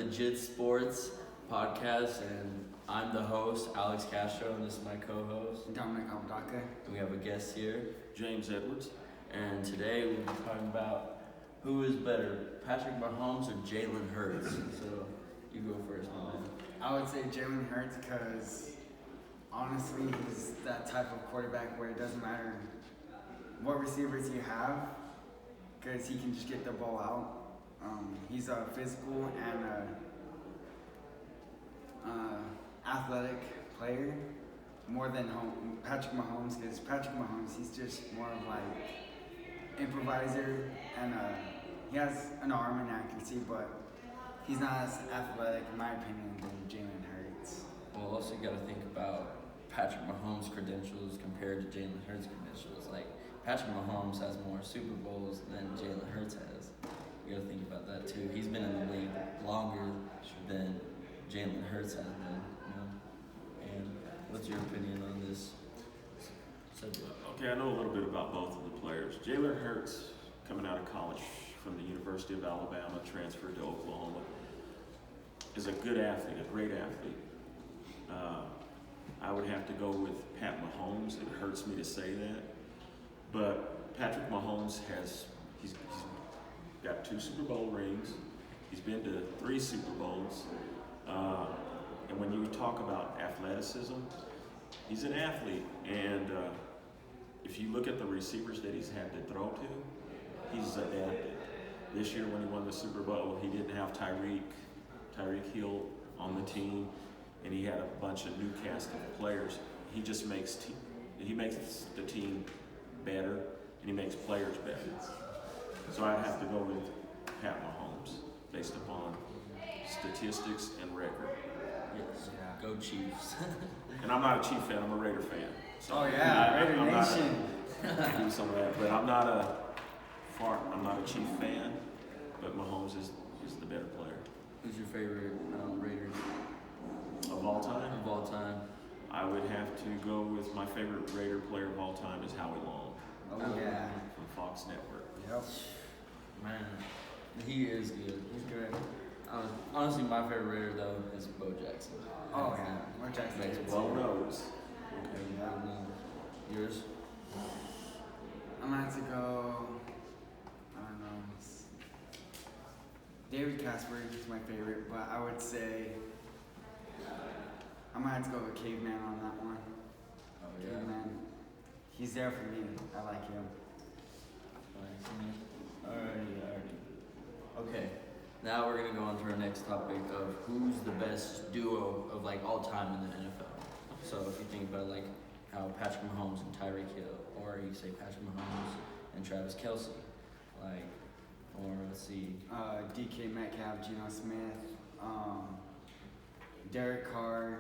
Legit Sports podcast, and I'm the host, Alex Castro, and this is my co-host. Dominic Abdaka. And we have a guest here, James Edwards. and today we'll be talking about who is better, Patrick Mahomes or Jalen Hurts. So you go first, my man. I would say Jalen Hurts because honestly, he's that type of quarterback where it doesn't matter what receivers you have because he can just get the ball out. He's a physical and athletic player more than Patrick Mahomes because Patrick Mahomes, he's just more of like improviser and he has an arm and accuracy, but he's not as athletic, in my opinion, than Jalen Hurts. Well, also you got to think about Patrick Mahomes' credentials compared to Jalen Hurts' credentials. Like, Patrick Mahomes has more Super Bowls than Jalen Hurts has. You got to think about that too. He's been in the league longer than Jalen Hurts has been. You know? And what's your opinion on this subject? Okay, I know a little bit about both of the players. Jalen Hurts, coming out of college from the University of Alabama, transferred to Oklahoma, is a good athlete, a great athlete. I would have to go with Pat Mahomes. It hurts me to say that, but Patrick Mahomes he's got 2 Super Bowl rings. He's been to 3 Super Bowls. And when you talk about athleticism, he's an athlete. And if you look at the receivers that he's had to throw to, he's adapted. This year when he won the Super Bowl, he didn't have Tyreek Hill on the team, and he had a bunch of new cast of players. He just makes the team better, and he makes players better. So I'd have to go with Pat Mahomes based upon statistics and record. Yes. Yeah. Go Chiefs. And I'm not a Chief fan, I'm a Raider fan. So Oh yeah, Raider I'm not Nation. I do some of that, but I'm not a Chief fan, but Mahomes is the better player. Who's your favorite Raiders Of all time, of all time? I would have to go with my favorite Raider player of all time is Howie Long Oh yeah. from Fox Network. Yep. Man, he is good. He's good. Honestly, my favorite Raider though is Bo Jackson. Oh yeah. More Jackson. Makes is Well good. knows. Yours? I'm gonna have to go. I don't know. David Casper is my favorite, but I would say I'm gonna have to go with Caveman on that one. Oh yeah. Caveman. He's there for me. I like him. Alrighty. Okay. Now we're gonna go on to our next topic of who's the best duo of like all time in the NFL. So if you think about like how Patrick Mahomes and Tyreek Hill, or you say Patrick Mahomes and Travis Kelce, like, or let's see, DK Metcalf, Geno Smith, Derek Carr,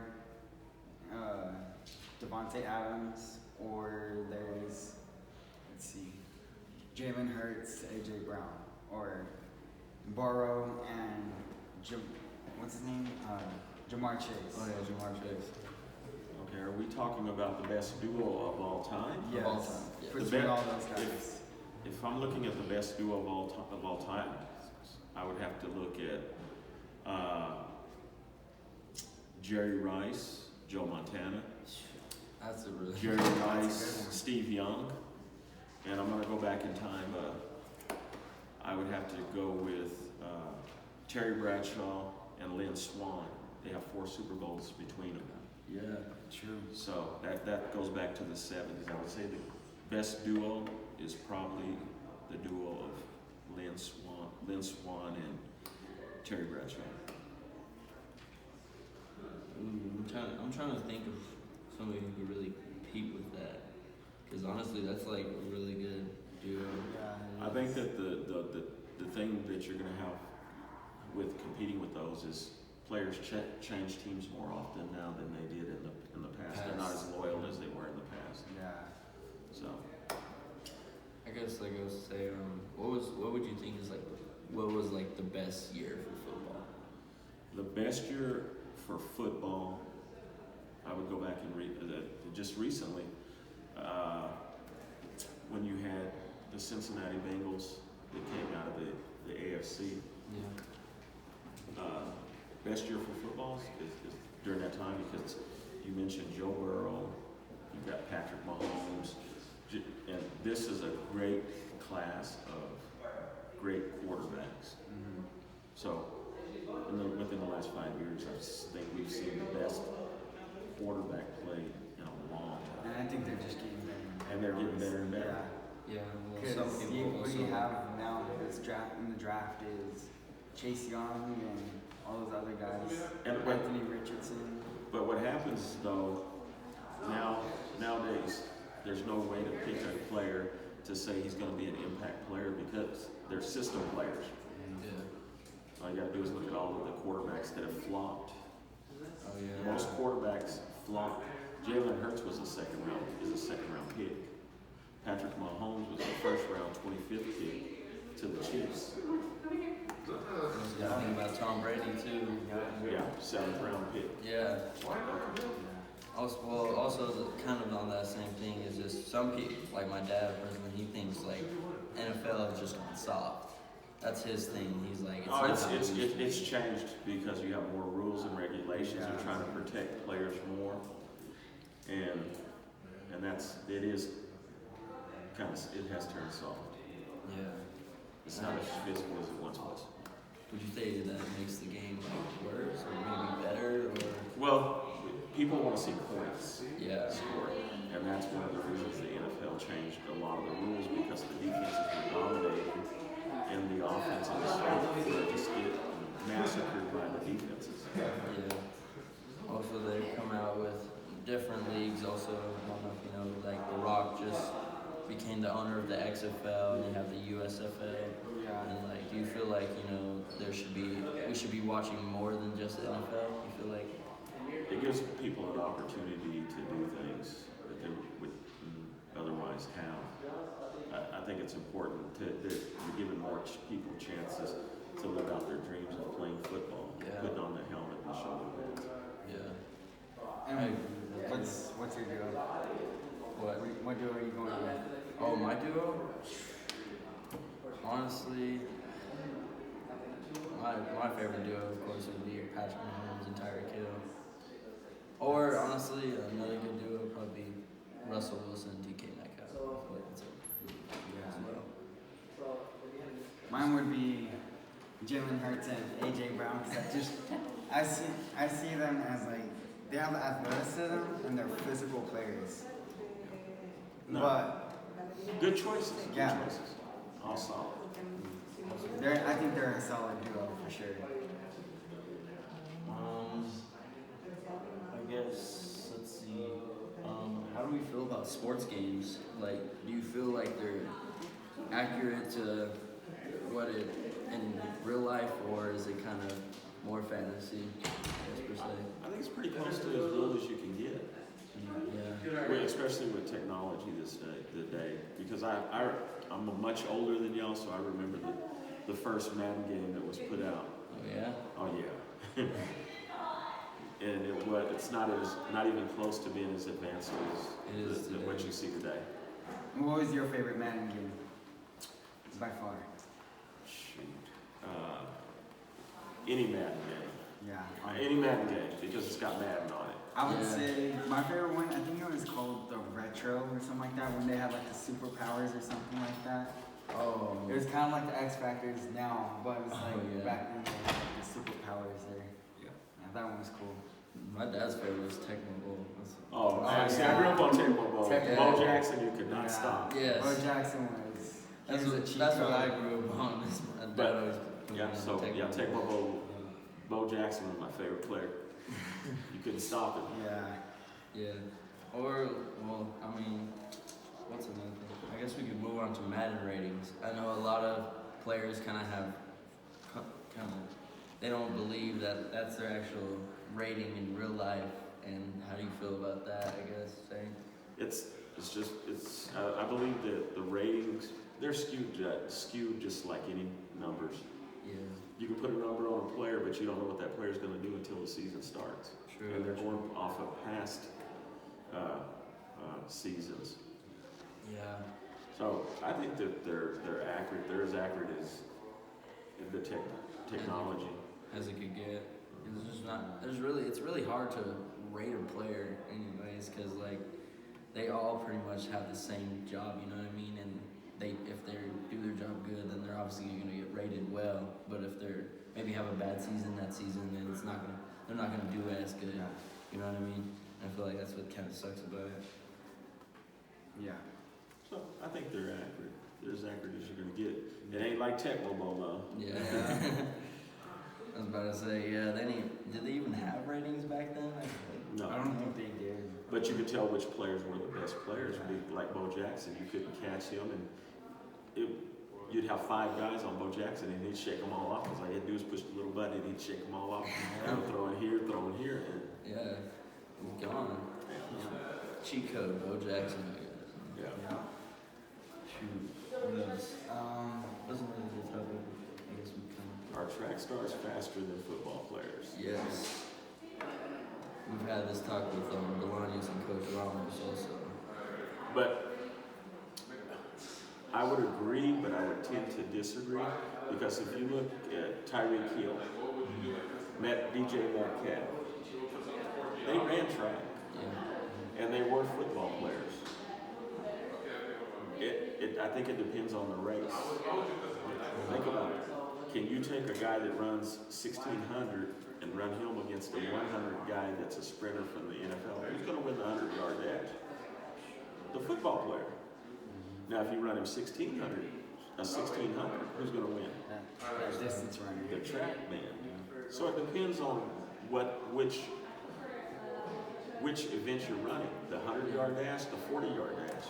Devontae Adams, or there's, let's see, Jalen Hurts, AJ Brown, or Burrow and what's his name? Jamar Chase. oh yeah, Jamar Chase. Okay, are we talking about the best duo of all time? Yes. all time, yeah. Between The all best- those guys. If I'm looking at the best duo of all time, I would have to look at Jerry Rice, Joe Montana, That's a really Jerry That's a Rice, good one. Steve Young, and I'm going to go back in time. I would have to go with Terry Bradshaw and Lynn Swann. They have 4 Super Bowls between them. yeah. True. So that goes back to the 70s. I would say the best duo is probably the duo of Lynn Swann and Terry Bradshaw. I'm trying to think of somebody who could really compete with that, because honestly, that's like a really good duo. Yeah. I think that the thing that you're going to have with competing with those is players change teams more often now than they did in the past. They're not as loyal as they were in the past. Yeah. So I guess like I was say, what would you think is like, what was like the best year for football? the best year for football, I would go back and read just recently when you had the Cincinnati Bengals that came out of the AFC. Yeah. best year for football is during that time because you mentioned Joe Burrow, you've got Patrick Mahomes, and this is a great class of great quarterbacks. Mhm. So, within the last 5 years, I just think we've seen the best quarterback play in a long time. And I think they're just getting better. And they're getting better and better. Yeah, well, Because some people what also. you have now this draft in the draft is Chase Young and all those other guys, And Anthony Richardson. But what happens though, nowadays, there's no way to pick a player to say he's going to be an impact player because they're system players. Yeah. All you got to do is look at all of the quarterbacks that have flopped. Oh yeah. Most quarterbacks flop. Jalen Hurts was a second round pick. Patrick Mahomes was a first round 25th pick to the Chiefs. You got to think about Tom Brady too. Yeah, 7th round pick. Yeah. Also, kind of on that same thing is just some people, like my dad personally, he thinks like NFL is just gone soft. That's his thing. He's like, it's Oh, not it's how it used to be. changed because you have more rules and regulations. Yeah. You're trying to protect players more, and it is kind of it has turned soft. Yeah. It's not as physical as it once was. Would you say that makes the game like worse or maybe better or? Well, people want to see points Yeah. scored, and that's one of the reasons the NFL changed a lot of the rules because the defenses were dominating and the offenses were just get massacred by the defenses. Yeah. Also, they've come out with different leagues. Also, I don't know if you know, like The Rock just became the owner of the XFL, and you have the USFL. Yeah. And like, do you feel like we should be watching more than just the NFL? You feel like? It gives people an opportunity to do things that they would otherwise have. I think it's important that you're giving more people chances to live out their dreams of playing football, Yeah. putting on the helmet and shoulder pads. Yeah. And Hey. what's your duo? What? What duo are you going with? Oh, my duo? Honestly, my favorite duo, of course, would be Patrick Mahomes and Tyreek Hill. Or honestly, another good duo would probably be Russell Wilson and DK Metcalf. I feel like that's a good duo as well. Mine would be Jalen Hurts and AJ Brown because I see them as like they have athleticism and they're physical players. No. But Good choices. Yeah. Good choices. All solid. I think they're a solid duo for sure. I guess let's see. How do we feel about sports games? Like, do you feel like they're accurate to what it in real life, or is it kind of more fantasy, I guess, per se? I think it's pretty close to as real as you can get. Yeah. Especially with technology today, because I'm much older than y'all, so I remember the first Madden game that was put out. Oh yeah. Oh yeah, and it's not even close to being as advanced It is as what you see today. What was your favorite Madden game? By far. Shoot, any Madden game, Yeah. any Madden game because it's got Madden on it. I would Yeah. say my favorite one, I think it was called the Retro or something like that, when they had like the superpowers or something like that. Oh. It was kind of like the X Factors now, but it was like Oh, yeah. back then they had like the superpowers there. Yeah. Yeah, that one was cool. My dad's favorite was Tecmo Bowl. Oh, Oh, see, yeah. I grew up on Tecmo Bowl. Tecmo Bo Bowl. Jackson, you could not Yeah. stop. Yes. Bo Jackson was. That's he was what a cheat that's what code. I grew up on. My dad But, always put me Yeah, on so Tecmo Bowl. Bo Jackson was my favorite player. You couldn't stop it. Yeah. Yeah. Or, well, I mean, what's another thing? I guess we could move on to Madden ratings. I know a lot of players kind of they don't believe that that's their actual rating in real life. And how do you feel about that, I guess, saying? I believe that the ratings, they're skewed just like any numbers. Yeah. You can put a number on a player, but you don't know what that player's going to do until the season starts. True. And they're going off of past seasons. Yeah. So I think that they're accurate. They're as accurate as the technology. As it could get. It's just not. It's really hard to rate a player, anyways, because like they all pretty much have the same job. You know what I mean? And if they do their job good, then they're obviously gonna get rated well. But if they're maybe have a bad season that season, then they're not gonna do as good. Yeah. You know what I mean? I feel like that's what kind of sucks about it. Yeah. So I think they're accurate. They're as accurate as you're gonna get. It ain't like Tecmo Bowl though. Yeah. I was about to say, yeah. Did they even have ratings back then? No. I don't think they did. But you could tell which players were the best players. Like Bo Jackson, you couldn't catch him, and you'd have 5 guys on Bo Jackson, and he'd shake them all off. Because all he had to do was push the little button, and he'd shake them all off. Throw in here, and Yeah. Gone. Cheat code, Bo Jackson, I guess. yeah. Shoot. What else? Wasn't really the topic. I guess we can. Our track stars faster than football players. Yes. We've had this talk with Delanius and Coach Ramos also. But I would agree, but I would tend to disagree because if you look at Tyreek Hill, DJ Metcalf, they ran track Yeah. and they were football players. I think it depends on the race. Think about it. Can you take a guy that runs 1,600 and run him against a 100 guy that's a sprinter from the NFL? Who's going to win the 100-yard dash? The football player. Now, if you run him 1,600, who's going to win? That distance runner. The track man. So it depends on which event you're running. The 100-yard dash, the 40-yard dash.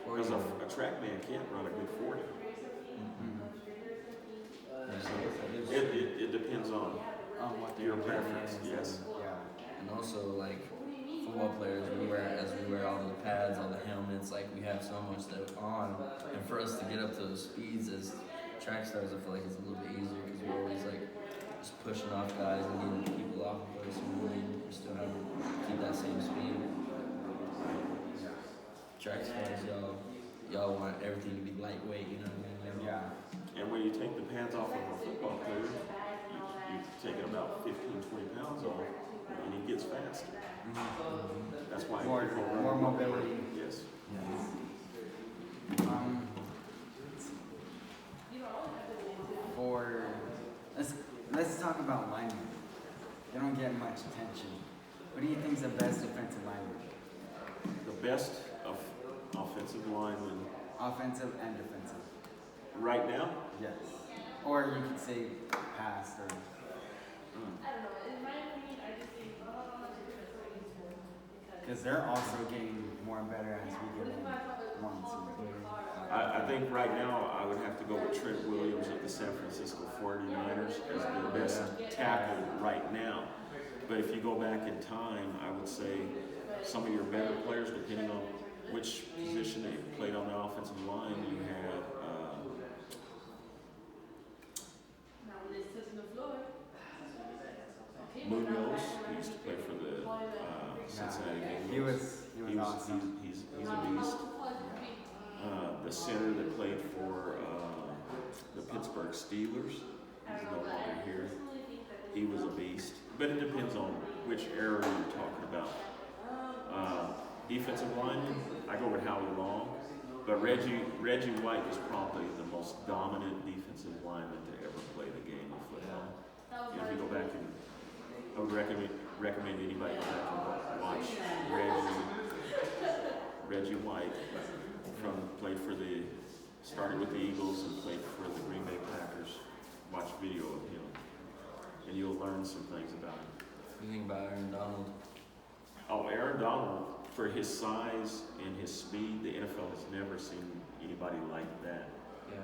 Because a track man can't run a good 40. It depends on What your their preference. is, Yes. Yeah. And also, like, football players, we wear all the pads, all the helmets, like, we have so much that on. And for us to get up to those speeds as track stars, I feel like it's a little bit easier because we're always, like, just pushing off guys and getting people off of us. And we're still having to keep that same speed. Track stars, y'all want everything to be lightweight, you know what I mean? Yeah. And when you take the pads off of a football player, you've taken about 15, 20 pounds off, and he gets faster. That's why More mobility. Yes. Let's talk about linemen. They don't get much attention. What do you think is the best defensive lineman? The best of offensive linemen Offensive and defensive. right now. Yes. Or you could say past or. Because they're also getting more and better as we get along. I think right now I would have to go with Trent Williams of the San Francisco 49ers as the best tackle right now. But if you go back in time, I would say some of your better players, depending on which position they played on the offensive line, you had Munoz, who used to play for the Cincinnati Bengals. He was awesome. He's a beast. The center that played for the Pittsburgh Steelers, he's no longer here. He was a beast. But it depends on which era you're talking about. Defensive lineman, I go with Howie Long. But Reggie White was probably the most dominant defensive lineman to ever play the game of football. You know, if you go back and I would recommend anybody go back and watch Reggie White started with the Eagles and played for the Green Bay Packers. Watch video of him, and you'll learn some things about him. What do you think about Aaron Donald? Oh, Aaron Donald, for his size and his speed, the NFL has never seen anybody like that. Yeah.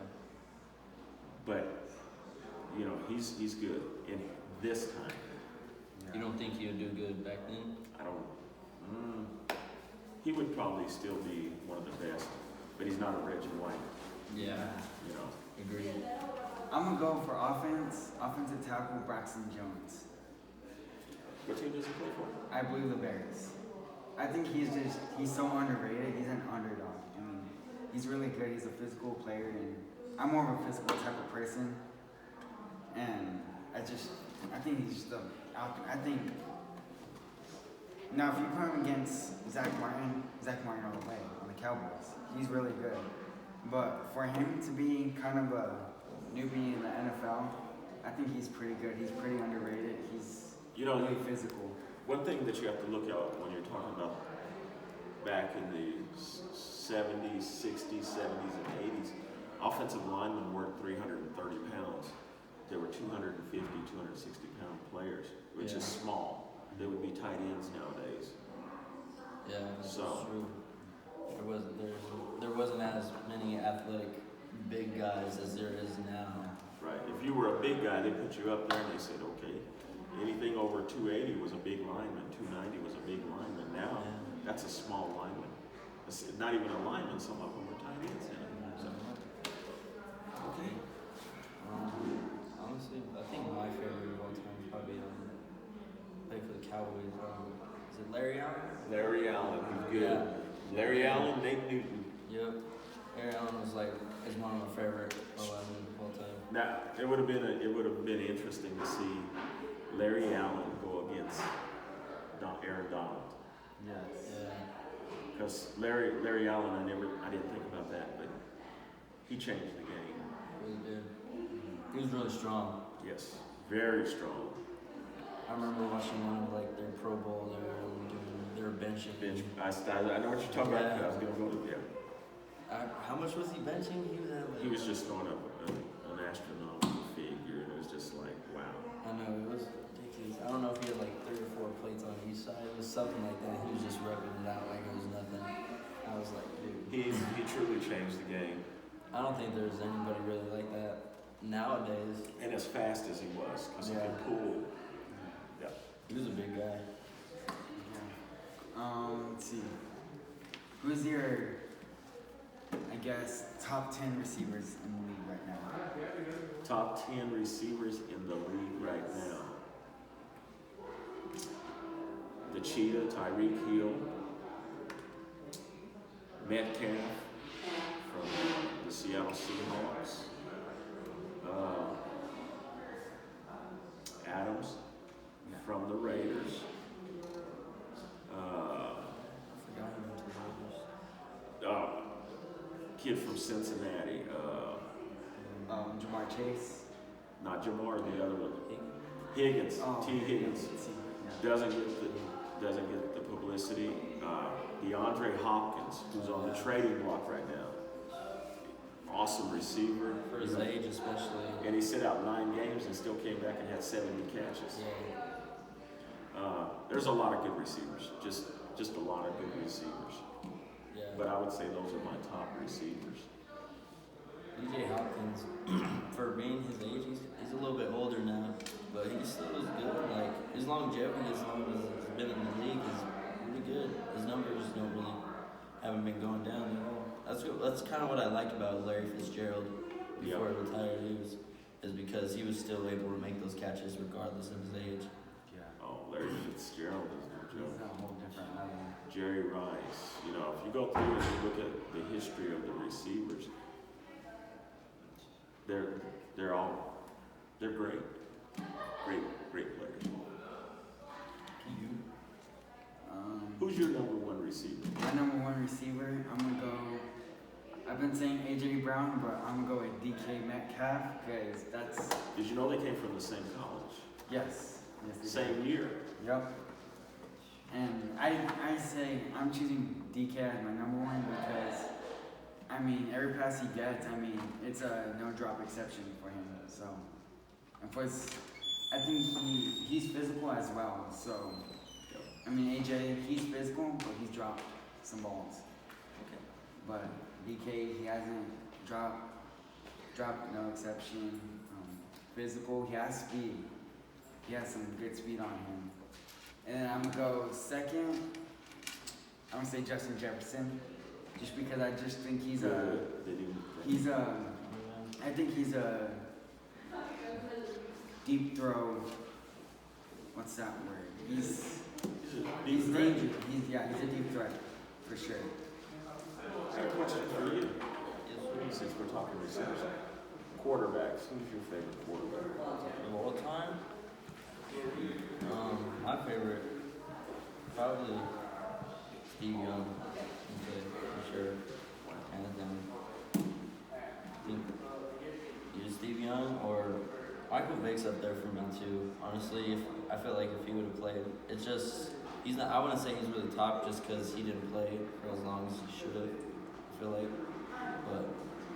But, you know, he's good in this time. You don't think he would do good back then? I don't. He would probably still be one of the best, but he's not a Reggie White. Yeah. You know. Agreed. I'm gonna go for offensive tackle Braxton Jones. What team does he play for? I believe the Bears. I think he's so underrated. He's an underdog. I mean, he's really good. He's a physical player, and I'm more of a physical type of person. And he's just out there. I think now if you put him against Zach Martin all the way on the Cowboys, he's really good. But for him to be kind of a newbie in the NFL, I think he's pretty good. He's pretty underrated. He's really physical. One thing that you have to look at when you're talking about back in the 70s, 60s, 70s, and 80s, offensive linemen weren't 330 pounds. They were 250, 260 pound players, which is small. They would be tight ends nowadays. Yeah, that's So- true. There wasn't as many athletic big guys as there is now. Right. If you were a big guy, they put you up there and they said, okay, anything over 280 was a big lineman, 290 was a big lineman. Now, that's a small lineman. It's not even a lineman, some of them are tight ends now. So, okay. Honestly, I think my favorite of all time is probably play for the Cowboys. Is it Larry Allen? Larry Allen, he's good. Yeah. Larry Allen, Nate Newton. Yep. Larry Allen is one of my favorite 11 of all time. Now, it would have been interesting to see Larry Allen go against Aaron Donald. Yes. Yeah. Because Larry Allen, I didn't think about that, but he changed the game. Really did. He was really strong. Yes, very strong. I remember watching one of their Pro Bowl. They were benching. I know what you're talking about. I was gonna go to How much was he benching? He was just throwing up an astronomical figure, and it was just like, wow. I know, it was ridiculous. I don't know if he had 3 or 4 plates on each side. It was something like that. He was just repping it out like it was nothing. I was like, dude. He truly changed the game. I don't think there's anybody really like that nowadays. And as fast as he was, because he could pull. Yeah. He was a big guy. Let's see. Who's your, I guess, top 10 receivers in the league right now? Top 10 receivers in the league right now. The Cheetah, Tyreek Hill. Metcalf from the Seattle Seahawks. Adams from the Raiders. I forgot him to the Raiders. Kid from Cincinnati. Jamar Chase. Not Jamar, the other one. Higgins. T. Higgins. Yeah. Doesn't get the publicity. DeAndre Hopkins, who's on the trading block right now. Awesome receiver. For his age, especially. And he sit out 9 games and still came back and had 70 catches. Yeah. There's a lot of good receivers. Just a lot of good receivers. Yeah. But I would say those are my top receivers. DJ Hopkins, for being his age, he's a little bit older now, but he still is good. His longevity, as long as he's been in the league, is really good. His numbers haven't been going down at all. That's kind of what I liked about Larry Fitzgerald before he retired. Is because he was still able to make those catches regardless of his age. Yeah. Oh, Larry Fitzgerald is no He's joke. a whole different level. Jerry Rice. If you go through and you look at the history of the receivers, they're great. Great players. Who's your number 1 receiver? My number 1 receiver, I'm going to go, I've been saying A.J. Brown, but I'm going to go with DK Metcalf, because that's... Did you know they came from the same college? Yes. Yes, they Same year. Yep. And I say I'm choosing DK as my number 1 because, every pass he gets, it's a no-drop exception for him. So, and plus, I think he's physical as well. So, AJ, he's physical, but he's dropped some balls. Okay. But DK, he hasn't dropped no exception. Physical, he has speed. He has some good speed on him. And then I'm gonna go second. I'm gonna say Justin Jefferson, just because I just think he's a deep throw. What's that word? He's dangerous. He's a deep threat for sure. I have a question for you. Since we're talking receivers, quarterbacks. Who's your favorite quarterback? Of all time, Probably Steve Young, for sure. Hands down. I think either Steve Young or Michael Vick's up there for me too. Honestly, I feel like if he would have played, it's just he's not. I wouldn't say he's really top just because he didn't play for as long as he should have. I feel like, but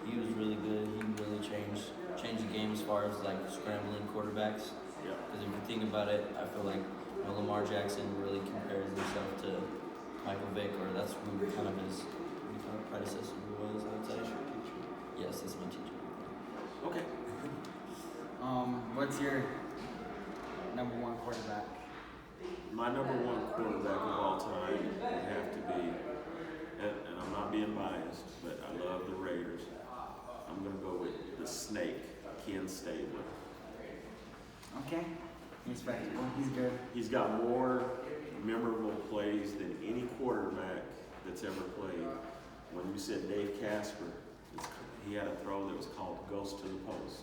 he was really good. He really changed the game as far as like scrambling quarterbacks. Yeah. Because if you think about it, I feel like Lamar Jackson really compares himself to Michael Vick, or that's who kind of his predecessor was. I would say. Yes, that's my teacher. Okay. What's your number one quarterback? My number one quarterback of all time would have to be, and I'm not being biased, but I love the Raiders. I'm going to go with the Snake, Ken Stabler. Okay. Respectable. He's good. He's got more memorable plays than any quarterback that's ever played. When you said Dave Casper, he had a throw that was called Ghost to the Post.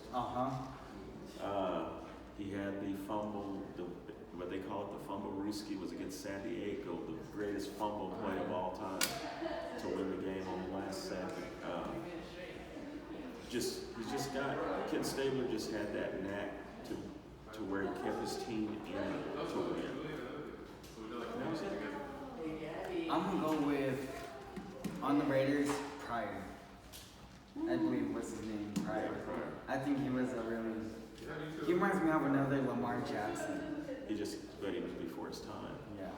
He had the fumble, what they call it, the fumble Ruski was against San Diego, the greatest fumble play of all time to win the game on the last second. Ken Stabler just had that knack to where he kept his team in to win. That was it. I'm gonna go with on the Raiders, Pryor. I believe what's his name, Pryor. I think he was he reminds me of another Lamar Jackson. But he was before his time. Yeah.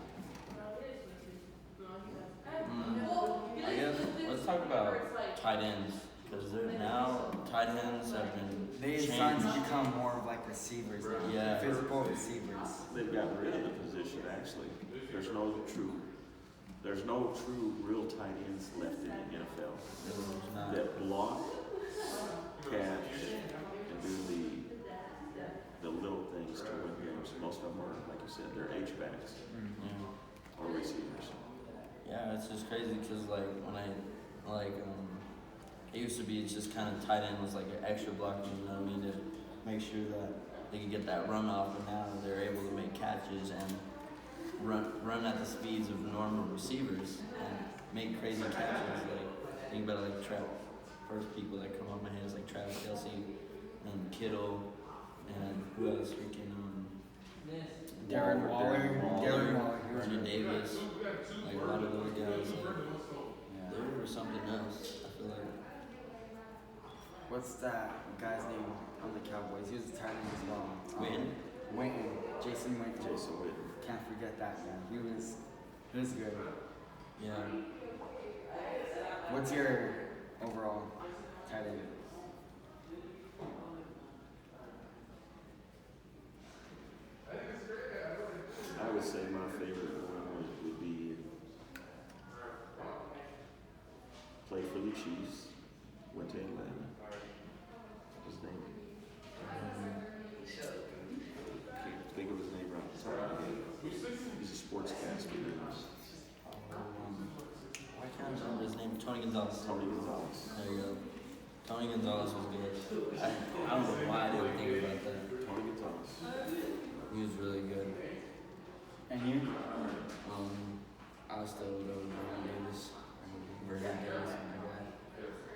I guess let's talk about tight ends because now tight ends have been They're starting to become more of like receivers now. Yeah. Physical receivers. They've gotten rid of the position actually. There's no true real tight ends left in the NFL that block, catch, and do the little things to win games. Most of them are, like you said, they're H-backs or receivers. Yeah, it's just crazy because like when it used to be just kind of tight end was like an extra blocking, you know what I mean, to make sure that they could get that run off, and now they're able to make catches and run at the speeds of normal receivers and make crazy catches. Like think about like first people that come on my head is like Travis Kelce and Kittle and who else freaking Darren Waller, Vernon Davis, like a lot of those guys. Like, they were something else. I feel like. What's that guy's name on the Cowboys? He was a tight end as well. Witten. Jason Witten. Jason Witten. Can't forget that guy. He was good. Yeah. What's your overall tight end? I would say my favorite one would be play for the Chiefs, went to Atlanta. His name? Can't think of his name right off the top of my head. He's a sportscaster now. Why can't I remember his name? Tony Gonzalez. Tony Gonzalez. There you go. Tony Gonzalez was good. I don't know why I didn't think about that. Tony Gonzalez. He was really good. And you? I was still go with Vernon Davis. Vernon Davis, my guy.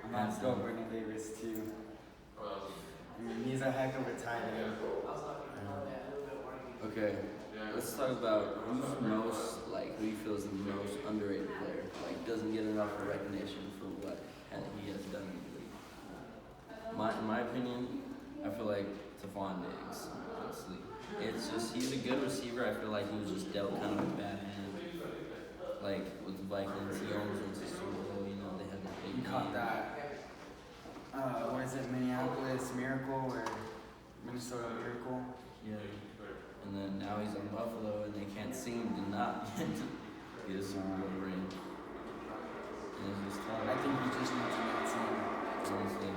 I'm gonna go Vernon Davis too. I mean, he's a heck of a tight end. Okay, let's talk about who you feel is the most underrated player. Like, doesn't get enough recognition for what he has done in the league. In my opinion, I feel like Stephon Diggs, honestly. It's just, he's a good receiver. I feel like he was just dealt kind of a bad hand. Like, with the Vikings, he almost went to Super Bowl, you know, they had the big He caught game. that. What is it, Minneapolis Miracle or Minnesota Miracle? Yeah. And then now he's on Buffalo, and they can't seem to not get a Super Bowl ring. And it's just tough. I think he just needs to get some. Honestly.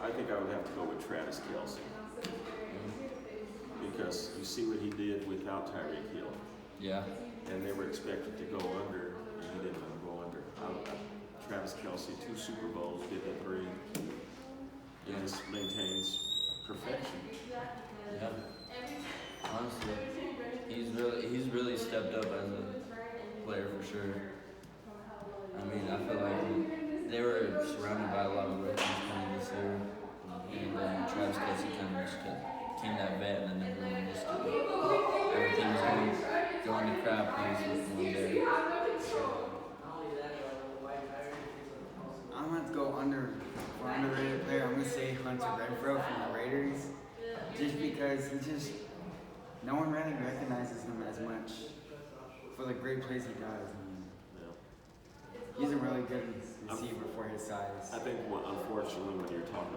I think I would have to go with Travis Kelce. Because you see what he did without Tyreek Hill. Yeah. And they were expected to go under, and he didn't want to go under. Travis Kelce, 2 Super Bowls, did the 3. He just maintains perfection. Yeah. Honestly, sure. I mean, I feel like they were surrounded by a lot of rookies coming this year, and Travis Kelce kind of just became that vet, and then everyone just everything was going to crap. He was looking there. I'm gonna have to go for underrated player. I'm gonna say Hunter Renfro from the Raiders, just because no one really recognizes him as much for the great plays he does. Yeah. He's a really good receiver for his size. I think unfortunately when you're talking